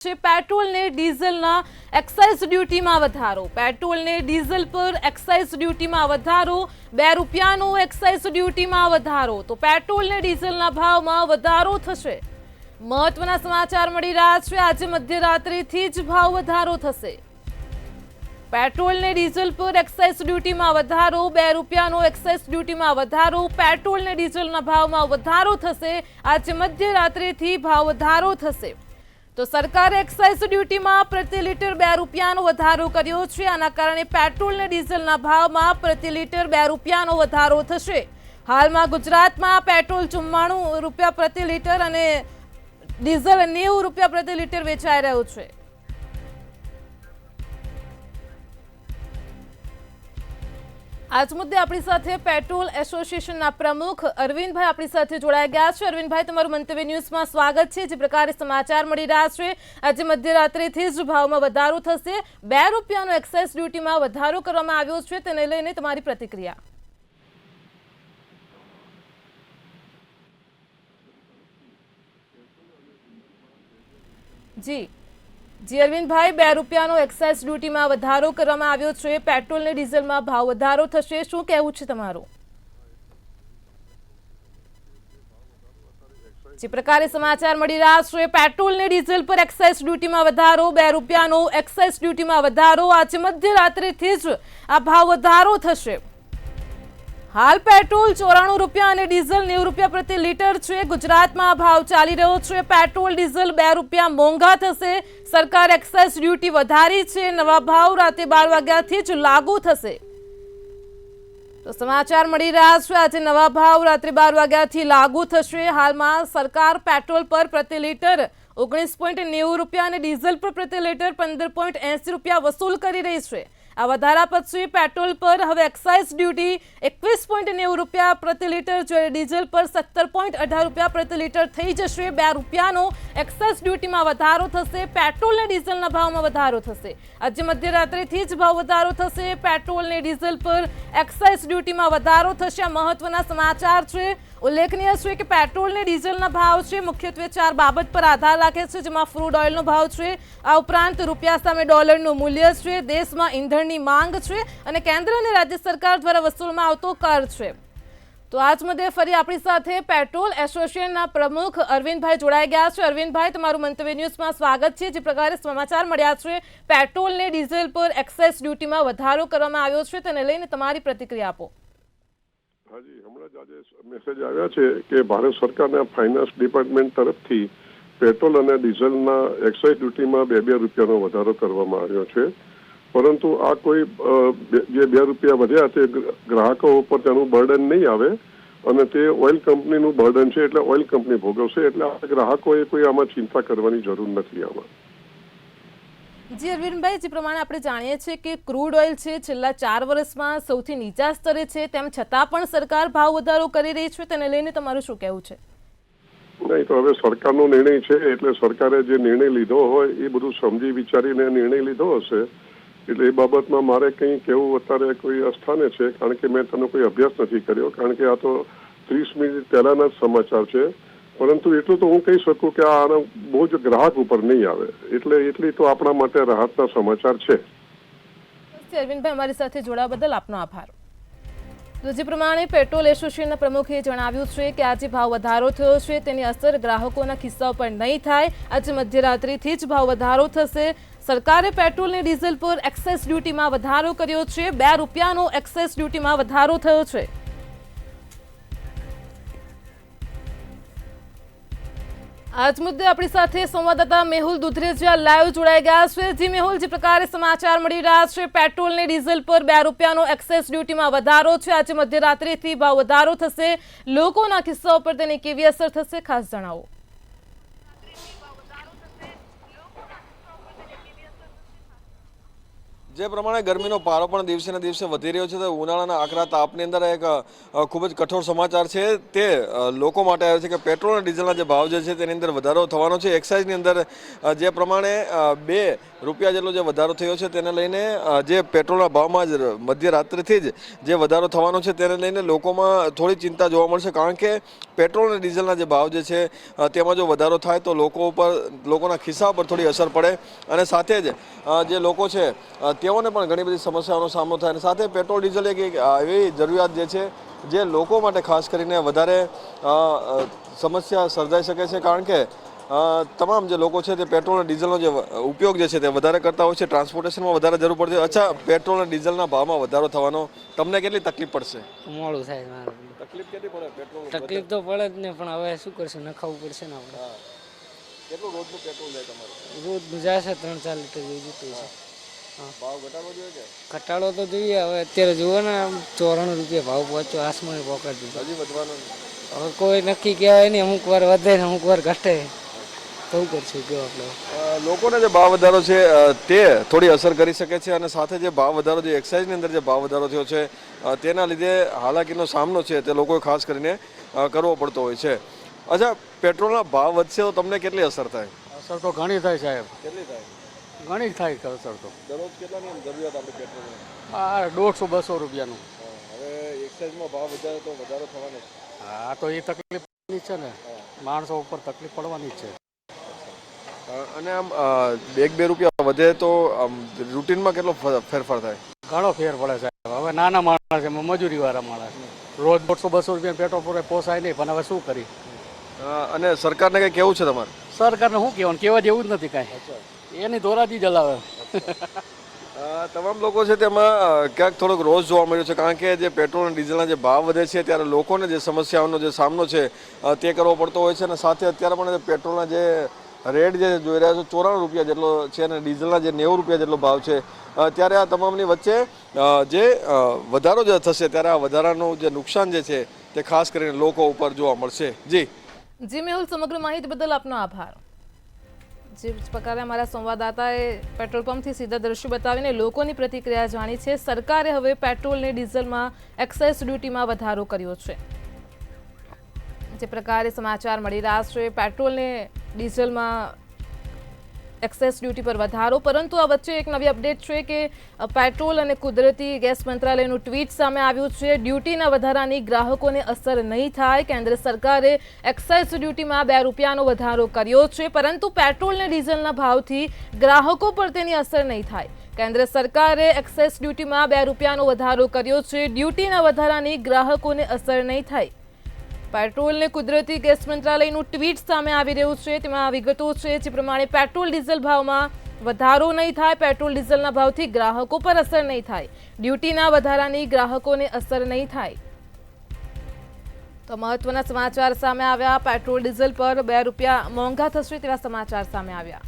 Petrol ने diesel ना excise duty में वधारो। पेट्रोल ने डीजल पर एक्साइज ड्यूटी में वधारो। 2 રૂપિયાનો एक्साइज ड्यूटी में वधारो तो पेट्रोल ने डीजल ना भाव में वधारो थशे। महत्वना समाचार मળી રહ્યા છે। आज मध्यरात्रि थी ज भाव वधारो थशे। पेट्रोल ने डीजल पर एक्साइज ड्यूटी में वधारो। 2 રૂપિયાનો एक्साइज ड्यूटी में वधारो। पेट्रोल ने डीजल ना भाव में वधारो थशे। आज मध्यरात्रि थी भाव वधारो थशे। तो सरकारे एक्साइज ड्यूटी में प्रति लीटर 2 રૂપિયાનો વધારો કર્યો છે। આના કારણે पेट्रोल ने डीजल ना भाव में प्रति लीटर 2 રૂપિયાનો વધારો થશે। हालમાં गुजरात में पेट्रोल 94 રૂપિયા प्रति लीटर અને डीजल 90 રૂપિયા प्रति लीटर वेचाई રહ્યું છે। आज मुद्दे अपनी साथे पेट्रोल एसोसिएशन प्रमुख अरविंद भाई अपनी साथे जोड़ाई गया है। अरविंद भाई तमारू मंतव्य न्यूज में स्वागत है। जे प्रकारे समाचार मળી રહ્યા છે आज मध्यरात्रिથી જ ભાવમાં વધારો થશે। 2 રૂપિયાનો એક્સાઇઝ ડ્યુટીમાં વધારો કરવામાં આવ્યો છે તેને લઈને તમારી પ્રતિક્રિયા। जी जी अरविंद भाई 2 રૂપિયાનો एक्साइज ड्यूटी में વધારો કરવામાં આવ્યો છે। पेट्रोल ने डीजल में भाव વધારો થશે શું કહેવું છે તમારું? જે પ્રકારે સમાચાર મળી રહ્યા છે पेट्रोल ने डीजल पर एक्साइज ड्यूटी में વધારો। 2 રૂપિયાનો एक्साइज ड्यूटी में વધારો। आज મધ્યરાત્રિથી જ આ ભાવ વધારો થશે। हाल पेट्रोल 94 રૂપિયા અને डीजल 90 રૂપિયા प्रति लीटर છે। ગુજરાતમાં ભાવ ચાલી રહ્યો છે। पेट्रोल डीजल 2 રૂપિયા મોંઘા થશે। સરકાર એક્સાઇઝ ડ્યુટી વધારી છે। નવા ભાવ રાતે 12 વાગ્યાથી જ લાગુ થશે। તો સમાચાર મળી રહ્યા છે આજે નવા ભાવ રાત્રે 12 વાગ્યાથી લાગુ થશે। હાલમાં સરકાર પેટ્રોલ પર પ્રતિ लीटर 19.90 રૂપિયા અને डीजल पर प्रति लीटर 15.80 રૂપિયા વસૂલ કરી રહી છે। आ વધારા પછી पेट्रोल पर હવે एक्साइज ड्यूटी 21.90 રૂપિયા प्रति लीटर जो डीजल पर 17.18 રૂપિયા प्रति लीटर થઈ જશે। 2 રૂપિયાનો एक्साइज ड्यूटी में વધારો થશે। पेट्रोल ने डीजल ना भाव में વધારો થશે। आज मध्यरात्रिથી જ ભાવ વધારો થશે। पेट्रोल ने डीजल पर एक्साइज ड्यूटी में વધારો થશે। આ મહત્વના સમાચાર છે। उल्लेखनीय है कि पेट्रोल ने डीजल ना भाव है मुख्यत्वे 4 बाबत पर आधार राखे छे। जेमां क्रूड ऑयल नो भाव है, आ उपरांत रूपिया सामे डॉलर नो मूल्य है, देश में ईंधण नी मांग है और केंद्र और राज्य सरकार द्वारा वसूलवामां आवतो कर है। तो आज मुद्दे फरी अपनी साथे पेट्रोल एसोसिएशन ना प्रमुख अरविंद भाई जोड़ाई गया है। अरविंद भाई तमारू मंतव्य न्यूज में स्वागत है। जे प्रकारे समाचार मळ्या छे पेट्रोल ने डीजल पर एक्साइज ड्यूटी में वधारो करवामां आव्यो छे तेने लईने तमारी प्रतिक्रिया आपो। हाँ जी, हमणां ज आज मेसेज आव्या छे कि भारत सरकारना फाइनांस डिपार्टमेंट तरफथी पेट्रोल और डीजलना एक्साइज ड्यूटी में 2 રૂપિયાનો વધારો કરવામાં આવ્યો છે। परंतु आ कोई जे 2 રૂપિયા વધ્યા તે ગ્રાહકો ઉપર તેનું બર્ડન નહીં આવે અને તે ઓઇલ કંપનીનું બર્ડન છે એટલે ઓઇલ કંપની ભોગવશે એટલે આ ગ્રાહકોએ કોઈ આમાં ચિંતા કરવાની જરૂર નથી આમાં। जी अरविंद भाई जे प्रमाणे આપણે જાણીએ છીએ કે ક્રૂડ ઓઇલ છે છેલ્લા 4 વર્ષમાં સૌથી નીચા સ્તરે છે તેમ છતાં પણ સરકાર ભાવ વધારો કરી રહી છે તેને લઈને તમારું શું કહેવું છે? નહીં તો હવે સરકારનો નિર્ણય છે એટલે સરકારે જે નિર્ણય લીધો હોય એ બધું સમજી વિચારીને નિર્ણય લીધો હશે એટલે એ બાબતમાં મારે કંઈ કહેવું અત્યારે કોઈ અસ્થાને છે કારણ કે મેં તેનો કોઈ અભ્યાસ નથી કર્યો કારણ કે આ તો 30 મિનિટ પહેલાના જ સમાચાર છે। परंतु एटલું तो हूँ कही सकूँ कि आना बोझ ग्राहक पर नहीं आवे એટલે એટલી તો આપણા માટે રાહતના સમાચાર છે। અરવિંદ ભાઈ અમારી સાથે જોડાવા બદલ આપનો આભાર। તો જે પ્રમાણે પેટ્રોલ એસોસિએશનના પ્રમુખે જણાવ્યું છે કે આજે ભાવ વધારો થયો છે તેની અસર ગ્રાહકોના ખિસ્સા પર નહીં થાય। આજે મધ્યરાત્રિથી જ ભાવ વધારો થશે। સરકારે પેટ્રોલ અને ડીઝલ પર એક્સાઇઝ ડ્યુટીમાં વધારો કર્યો છે। 2 રૂપિયાનો એક્સાઇઝ ડ્યુટીમાં વધારો થયો છે। आज मुद्दे अपनी साथे संवाददाता मेहुल दुधरेजिया लाइव जोड़ाई गया है। जी मेहुल जी प्रकारे समाचार मળી રહ્યા છે पेट्रोल ने डीजल पर 2 રૂપિયાનો एक्साइज ड्यूटी में વધારો છે। आज मध्यरात्रिથી भाव વધારો થશે। લોકોના ખિસ્સા ઉપર તેની કેવી અસર થશે ખાસ જણાવો। જે પ્રમાણે ગરમીનો પારો પણ દિવસે ને દિવસે વધી રહ્યો છે તો ઉનાળાના આકરા તાપની અંદર એક ખૂબ જ કઠોર સમાચાર છે તે લોકો માટે આવ્યો છે કે પેટ્રોલ અને ડીઝલના જે ભાવ જે છે તેની અંદર વધારો થવાનો છે. એક્સાઇઝની અંદર જે પ્રમાણે 2 રૂપિયા જેટલો જે વધારો થયો છે તેને લઈને જે પેટ્રોલના ભાવમાં જ મધ્યરાત્રિથી જ જે વધારો થવાનો છે તેને લઈને લોકોમાં થોડી ચિંતા જોવા મળશે, કારણ કે પેટ્રોલ અને ડીઝલના જે ભાવ જે છે તેમાં જો વધારો થાય તો લોકોના ખિસ્સા પર થોડી અસર પડે અને સાથે જ જે લોકો છે તેઓને પણ ઘણી બધી સમસ્યાઓનો સામનો થાય અને સાથે પેટ્રોલ ડીઝલ એક એવી જરૂરિયાત જે છે જે લોકો માટે ખાસ કરીને વધારે સમસ્યા સર્જાઈ શકે છે, કારણ કે તમામ જે લોકો છે તે પેટ્રોલ અને ડીઝલનો જે ઉપયોગ જે છે તે વધારે કરતા હોય છે, ટ્રાન્સપોર્ટેશનમાં વધારે જરૂર પડતી હોય. અચ્છા, પેટ્રોલ અને ડીઝલના ભાવમાં વધારો થવાનો તમને કેટલી તકલીફ પડશે? મોડું થાય મારે. તકલીફ કેટલી પડે? પેટ્રોલ તકલીફ તો પડે જ ને, પણ હવે શું કરશું, નખાવવું પડશે ને આપણે. કેટલું રોજનું પેટ્રોલ જાય તમારે? રોજ જાય છે 3-4 લીટર જેવું જતું છે. ભાવ ઘટાડવો જોઈએ કે ઘટાડો તો જોઈએ. હવે અત્યારે જુઓ ને, આમ 94 રૂપિયા ભાવ પહોંચ્યો, આસમાને પકડી દીધો. હજી વધવાનું? હવે કોઈ નક્કી કહેવાય નહીં, અમુક વાર વધે ને અમુક વાર ઘટે. શું કરશું કહો આપણે? લોકોને જે ભાવ વધારો છે તે થોડી અસર કરી શકે છે અને સાથે જે ભાવ વધારો જે એક્સાઇઝની અંદર જે ભાવ વધારો થયો છે તેના લીધે હાલાકીનો સામનો છે તે લોકોએ ખાસ કરીને કરવો પડતો હોય છે. અચ્છા, પેટ્રોલના ભાવ વધશે તો તમને કેટલી અસર થાય? અસર તો ઘણી થાય સાહેબ, કેટલી થાય? ઘણી થાય અસર તો. દરરોજ કેટલાની જરૂરિયાત આપણે પેટ્રોલની? આ 150-200 રૂપિયાનું. હવે એક્સાઇઝમાં ભાવ વધારે તો વધારો થવાનો. હા, તો એ તકલીફ છે ને, માણસો ઉપર તકલીફ પડવાની જ છે. અને આમ 1-2 રૂપિયા વધે તો રૂટીનમાં કેટલો ફેરફાર થાય? ઘણો ફેર પડે સાહેબ. હવે નાના માણસ એમાં મજૂરીવાળા માણસ રોજ 150-200 રૂપિયા પેટ્રોલ પૂરે પોસાય નહીં, પણ હવે શું કરી? અને સરકારને કંઈ કેવું છે તમારે? સરકારને શું કહેવાનું, કહેવા જેવું જ નથી કાંઈ. એની ધોરાજી જલાવે. તમામ લોકો છે તેમાં ક્યાંક થોડોક રોષ જોવા મળ્યો છે, કારણ કે જે પેટ્રોલ અને ડીઝલના જે ભાવ વધે છે ત્યારે લોકોને જે સમસ્યાઓનો જે સામનો છે તે કરવો પડતો હોય છે અને સાથે અત્યારે પણ પેટ્રોલના જે રેટ જે જોઈ રહ્યા છો 94 રૂપિયા જેટલો છે અને ડીઝલના જે 90 રૂપિયા જેટલો ભાવ છે, ત્યારે આ તમામની વચ્ચે જે વધારો જે થશે ત્યારે આ વધારાનું જે નુકસાન જે છે તે ખાસ કરીને લોકો ઉપર જોવા મળશે. જી મેહુલ, સમગ્ર માહિતી બદલ આપનો આભાર. જે પ્રકારે અમારા સંવાદદાતાએ પેટ્રોલ પંપથી સીધા દ્રશ્યો બતાવીને લોકોની પ્રતિક્રિયા જાણી છે. સરકારે હવે પેટ્રોલ અને ડીઝલમાં એક્સાઇઝ ડ્યુટીમાં વધારો કર્યો છે. જે પ્રકારે સમાચાર મળી રહ્યા છે, પેટ્રોલ ને ડીઝલમાં એક્સાઇઝ ડ્યુટી પર વધારો, પરંતુ આ વચ્ચે એક નવી અપડેટ છે કે પેટ્રોલ અને કુદરતી ગેસ મંત્રાલયનું ટ્વીટ સામે આવ્યું છે. ડ્યુટીના વધારાની ગ્રાહકોને અસર નહીં થાય. કેન્દ્ર સરકારે એક્સાઇઝ ડ્યુટીમાં 2 રૂપિયાનો વધારો કર્યો છે, પરંતુ પેટ્રોલ અને ડીઝલના ભાવથી ગ્રાહકો પર તેની અસર નહીં થાય. કેન્દ્ર સરકારે એક્સાઇઝ ડ્યુટીમાં 2 રૂપિયાનો વધારો કર્યો છે. ડ્યુટીના વધારાની ગ્રાહકોને અસર નહીં થાય. પેટ્રોલ ને કુદરતી ગેસ મંત્રાલયનું ટ્વીટ સામે આવી રહ્યું છે. તેમાં વિગતો છે જે પ્રમાણે પેટ્રોલ ડીઝલ ભાવમાં વધારો નહીં થાય. પેટ્રોલ ડીઝલના ભાવથી ગ્રાહકો પર અસર નહીં થાય. ડ્યુટીના વધારાની ગ્રાહકોને અસર નહીં થાય. તો મહત્વના સમાચાર સામે આવ્યા. પેટ્રોલ ડીઝલ પર 2 રૂપિયા મોંઘા થશે તેવા સમાચાર સામે આવ્યા.